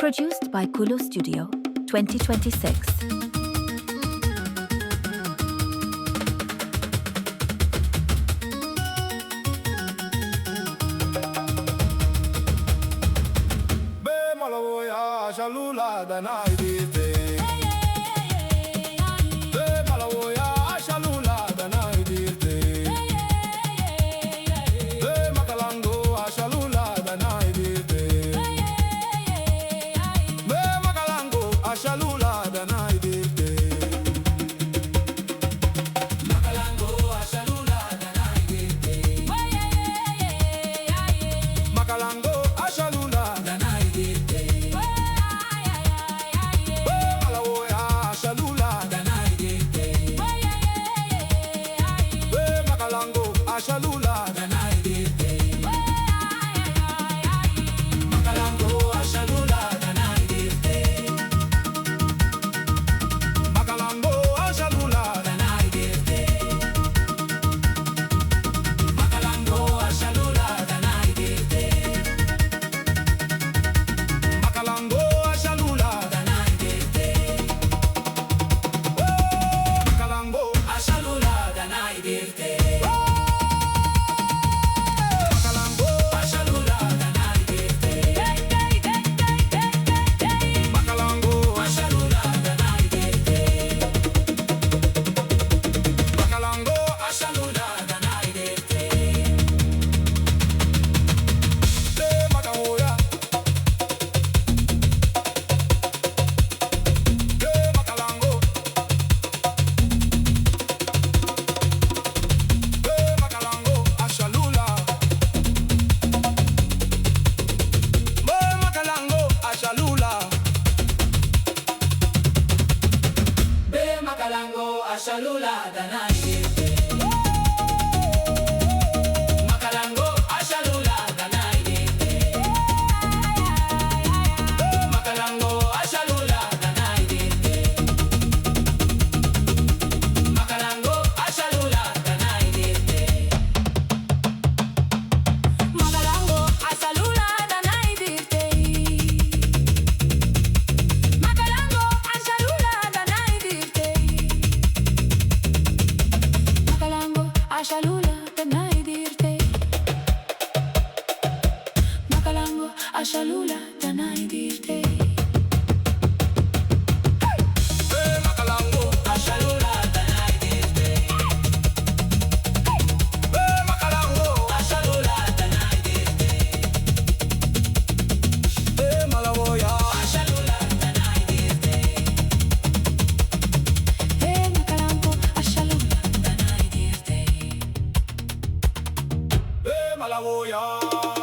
Produced by Kulu Studio, 2026. Shalula da naidite. Be malawoya shalula da naidite. Be makalango shalula da naidite. Be makalango shalula da naidite. Makalango shalula da naidite. Makalango shalula da naidite. Shalula da naidite. Makalango shalula da naidite. Makalango shalula da naidite. Makalango shalula da naidite. Makalango shalula da naidite. Makalango shalula da naidite. Makalango shalula da naidite. Makalango shalula da naidite. Makalango shalula da naidite. Makalango shalula da naidite. Makalango shalula da naidite. Makalango shalula da naidite. Shalula da naidite. Makalango shalula da naidite. Makalango shalula da naidite. Makalango shalula da naidite. Malawoya shalula da naidite. Makalango shalula da naidite. Malawoya.